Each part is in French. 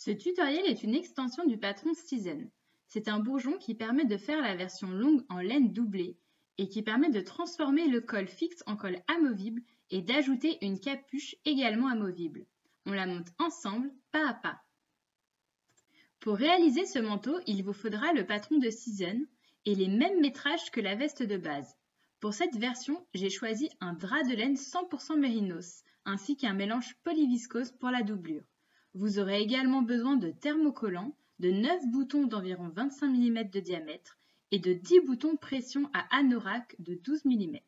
Ce tutoriel est une extension du patron Cizen. C'est un bourgeon qui permet de faire la version longue en laine doublée et qui permet de transformer le col fixe en col amovible et d'ajouter une capuche également amovible. On la monte ensemble, pas à pas. Pour réaliser ce manteau, il vous faudra le patron de Cizen et les mêmes métrages que la veste de base. Pour cette version, j'ai choisi un drap de laine 100% mérinos, ainsi qu'un mélange polyviscose pour la doublure. Vous aurez également besoin de thermocollants, de 9 boutons d'environ 25 mm de diamètre et de 10 boutons pression à anorak de 12 mm.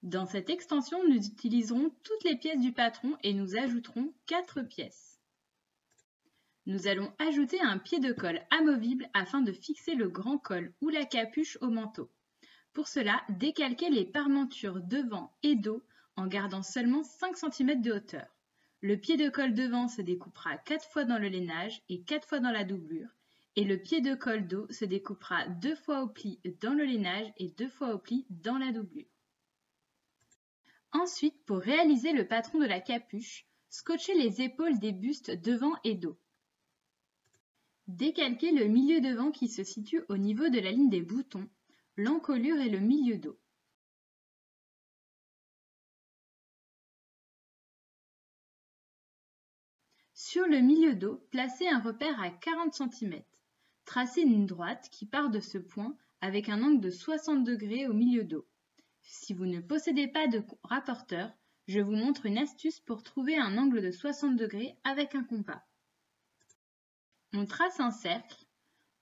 Dans cette extension, nous utiliserons toutes les pièces du patron et nous ajouterons 4 pièces. Nous allons ajouter un pied de colle amovible afin de fixer le grand col ou la capuche au manteau. Pour cela, décalquez les parmentures devant et dos en gardant seulement 5 cm de hauteur. Le pied de colle devant se découpera 4 fois dans le lainage et 4 fois dans la doublure, et le pied de colle dos se découpera 2 fois au pli dans le lainage et 2 fois au pli dans la doublure. Ensuite, pour réaliser le patron de la capuche, scotchez les épaules des bustes devant et dos. Décalquez le milieu devant qui se situe au niveau de la ligne des boutons, l'encolure et le milieu dos. Sur le milieu dos, placez un repère à 40 cm. Tracez une droite qui part de ce point avec un angle de 60 degrés au milieu dos. Si vous ne possédez pas de rapporteur, je vous montre une astuce pour trouver un angle de 60 degrés avec un compas. On trace un cercle,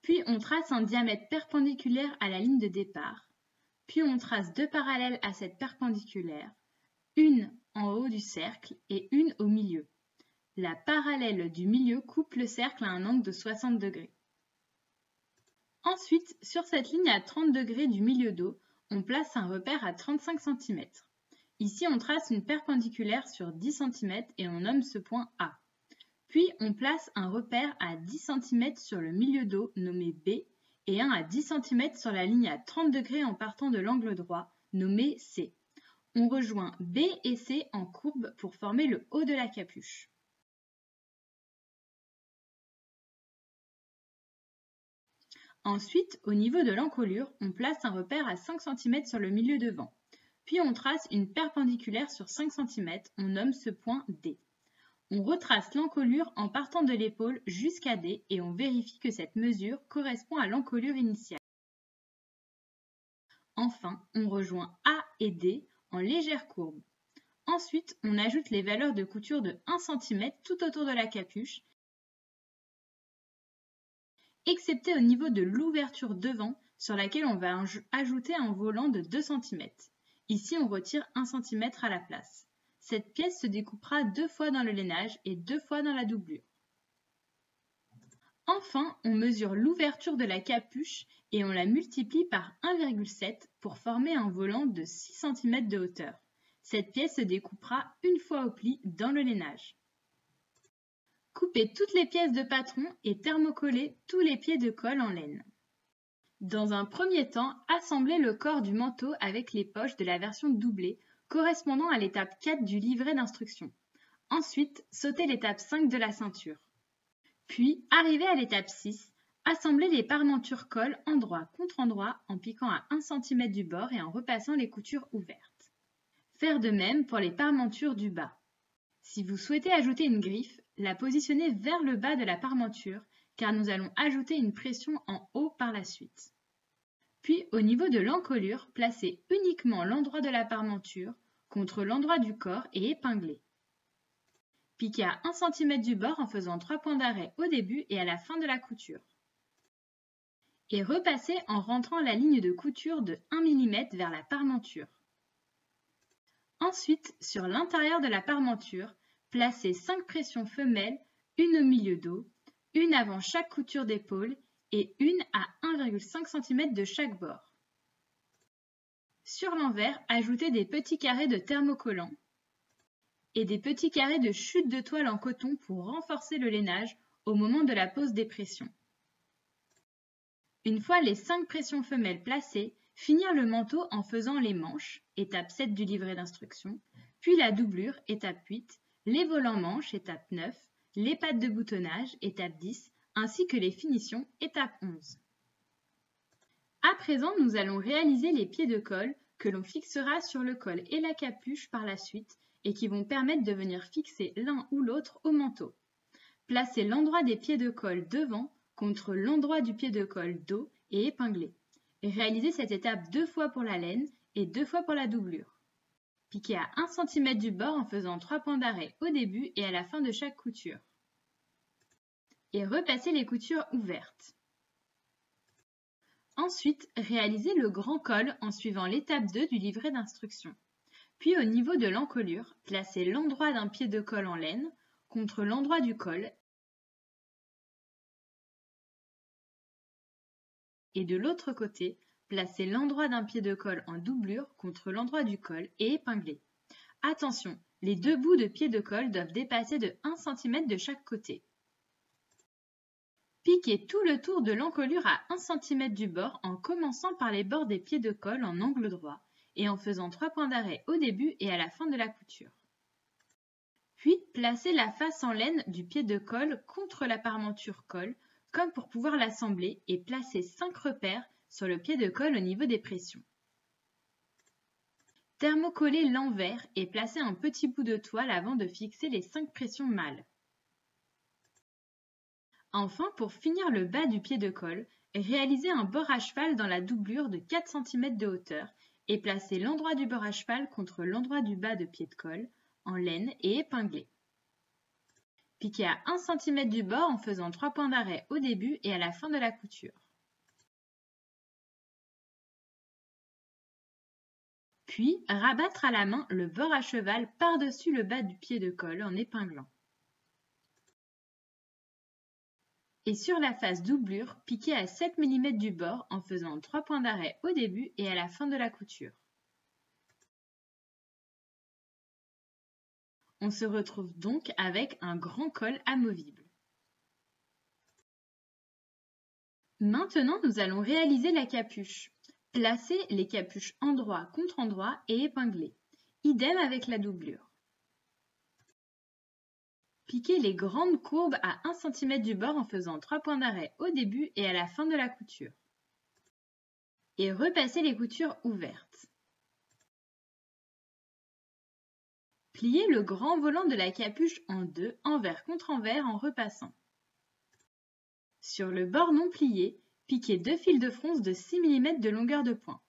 puis on trace un diamètre perpendiculaire à la ligne de départ, puis on trace 2 parallèles à cette perpendiculaire, une en haut du cercle et une au milieu. La parallèle du milieu coupe le cercle à un angle de 60 degrés. Ensuite, sur cette ligne à 30 degrés du milieu dos, on place un repère à 35 cm. Ici, on trace une perpendiculaire sur 10 cm et on nomme ce point A. Puis, on place un repère à 10 cm sur le milieu dos nommé B et un à 10 cm sur la ligne à 30 degrés en partant de l'angle droit nommé C. On rejoint B et C en courbe pour former le haut de la capuche. Ensuite, au niveau de l'encolure, on place un repère à 5 cm sur le milieu devant. Puis on trace une perpendiculaire sur 5 cm, on nomme ce point D. On retrace l'encolure en partant de l'épaule jusqu'à D et on vérifie que cette mesure correspond à l'encolure initiale. Enfin, on rejoint A et D en légère courbe. Ensuite, on ajoute les valeurs de couture de 1 cm tout autour de la capuche, excepté au niveau de l'ouverture devant sur laquelle on va ajouter un volant de 2 cm. Ici, on retire 1 cm à la place. Cette pièce se découpera 2 fois dans le lainage et 2 fois dans la doublure. Enfin, on mesure l'ouverture de la capuche et on la multiplie par 1,7 pour former un volant de 6 cm de hauteur. Cette pièce se découpera une fois au pli dans le lainage. Coupez toutes les pièces de patron et thermocollez tous les pieds de colle en laine. Dans un premier temps, assemblez le corps du manteau avec les poches de la version doublée correspondant à l'étape 4 du livret d'instruction. Ensuite, sautez l'étape 5 de la ceinture. Puis, arrivez à l'étape 6, assemblez les parmentures colle endroit contre endroit en piquant à 1 cm du bord et en repassant les coutures ouvertes. Faire de même pour les parmentures du bas. Si vous souhaitez ajouter une griffe, la positionnez vers le bas de la parmenture car nous allons ajouter une pression en haut par la suite. Puis au niveau de l'encolure, placez uniquement l'endroit de la parmenture contre l'endroit du corps et épinglez. Piquez à 1 cm du bord en faisant 3 points d'arrêt au début et à la fin de la couture. Et repassez en rentrant la ligne de couture de 1 mm vers la parmenture. Ensuite, sur l'intérieur de la parmenture, placez 5 pressions femelles, une au milieu dos, une avant chaque couture d'épaule et une à 1,5 cm de chaque bord. Sur l'envers, ajoutez des petits carrés de thermocollants et des petits carrés de chute de toile en coton pour renforcer le lainage au moment de la pose des pressions. Une fois les 5 pressions femelles placées, finir le manteau en faisant les manches, étape 7 du livret d'instruction, puis la doublure, étape 8, les volants manches, étape 9, les pattes de boutonnage, étape 10, ainsi que les finitions, étape 11. À présent, nous allons réaliser les pieds de colle que l'on fixera sur le col et la capuche par la suite et qui vont permettre de venir fixer l'un ou l'autre au manteau. Placez l'endroit des pieds de colle devant contre l'endroit du pied de colle dos et épinglez. Et réalisez cette étape 2 fois pour la laine et 2 fois pour la doublure. Piquez à 1 cm du bord en faisant 3 points d'arrêt au début et à la fin de chaque couture. Et repassez les coutures ouvertes. Ensuite, réalisez le grand col en suivant l'étape 2 du livret d'instructions. Puis au niveau de l'encolure, placez l'endroit d'un pied de colle en laine contre l'endroit du col et de l'autre côté, placez l'endroit d'un pied de colle en doublure contre l'endroit du col et épinglez. Attention, les deux bouts de pied de colle doivent dépasser de 1 cm de chaque côté. Piquez tout le tour de l'encolure à 1 cm du bord en commençant par les bords des pieds de colle en angle droit et en faisant 3 points d'arrêt au début et à la fin de la couture. Puis, placez la face en laine du pied de colle contre la parmenture colle, comme pour pouvoir l'assembler, et placez 5 repères sur le pied de colle au niveau des pressions. Thermocollez l'envers et placez un petit bout de toile avant de fixer les 5 pressions mâles. Enfin, pour finir le bas du pied de colle, réalisez un bord à cheval dans la doublure de 4 cm de hauteur et placez l'endroit du bord à cheval contre l'endroit du bas de pied de colle en laine et épinglez. Piquez à 1 cm du bord en faisant 3 points d'arrêt au début et à la fin de la couture. Puis, rabattre à la main le bord à cheval par-dessus le bas du pied de colle en épinglant. Et sur la face doublure, piquez à 7 mm du bord en faisant 3 points d'arrêt au début et à la fin de la couture. On se retrouve donc avec un grand col amovible. Maintenant, nous allons réaliser la capuche. Placez les capuches endroit contre endroit et épinglez. Idem avec la doublure. Piquez les grandes courbes à 1 cm du bord en faisant 3 points d'arrêt au début et à la fin de la couture. Et repassez les coutures ouvertes. Pliez le grand volant de la capuche en deux, envers contre envers en repassant. Sur le bord non plié, piquez 2 fils de fronce de 6 mm de longueur de point.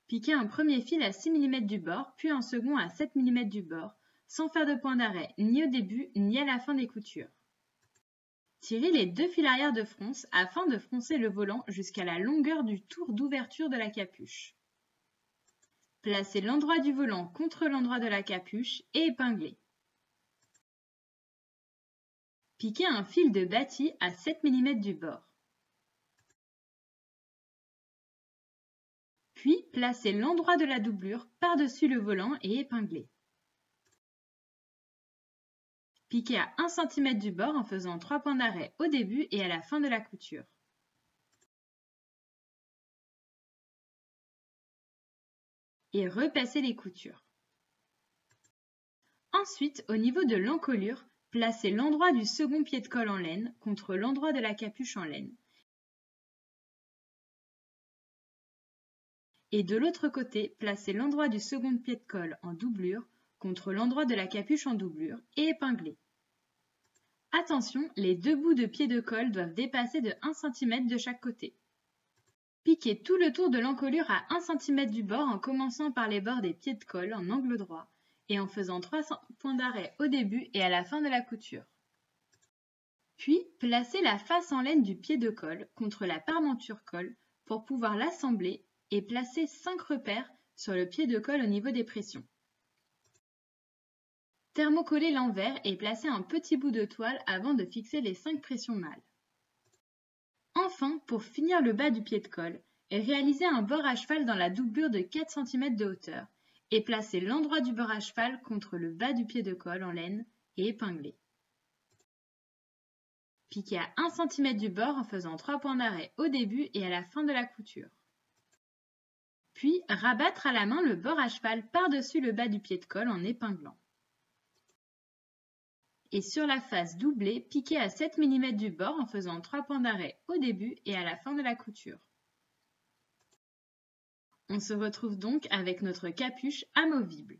Piquez un premier fil à 6 mm du bord, puis un second à 7 mm du bord, sans faire de point d'arrêt, ni au début, ni à la fin des coutures. Tirez les 2 fils arrière de fronce afin de froncer le volant jusqu'à la longueur du tour d'ouverture de la capuche. Placez l'endroit du volant contre l'endroit de la capuche et épinglez. Piquez un fil de bâti à 7 mm du bord. Puis, placez l'endroit de la doublure par-dessus le volant et épinglez. Piquez à 1 cm du bord en faisant 3 points d'arrêt au début et à la fin de la couture. Et repassez les coutures. Ensuite, au niveau de l'encolure, placez l'endroit du second pied de colle en laine contre l'endroit de la capuche en laine. Et de l'autre côté, placez l'endroit du second pied de colle en doublure contre l'endroit de la capuche en doublure et épinglez. Attention, les deux bouts de pied de colle doivent dépasser de 1 cm de chaque côté. Piquez tout le tour de l'encolure à 1 cm du bord en commençant par les bords des pieds de colle en angle droit et en faisant 3 points d'arrêt au début et à la fin de la couture. Puis, placez la face en laine du pied de colle contre la parmenture colle pour pouvoir l'assembler et placez 5 repères sur le pied de colle au niveau des pressions. Thermocollez l'envers et placez un petit bout de toile avant de fixer les 5 pressions mâles. Enfin, pour finir le bas du pied de colle, réalisez un bord à cheval dans la doublure de 4 cm de hauteur et placez l'endroit du bord à cheval contre le bas du pied de colle en laine et épinglez. Piquez à 1 cm du bord en faisant 3 points d'arrêt au début et à la fin de la couture. Puis, rabattre à la main le bord à cheval par-dessus le bas du pied de colle en épinglant. et sur la face doublée, piquez à 7 mm du bord en faisant 3 points d'arrêt au début et à la fin de la couture. On se retrouve donc avec notre capuche amovible.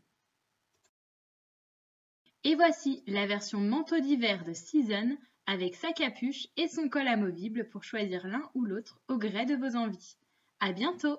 Et voici la version manteau d'hiver de Season avec sa capuche et son col amovible pour choisir l'un ou l'autre au gré de vos envies. À bientôt!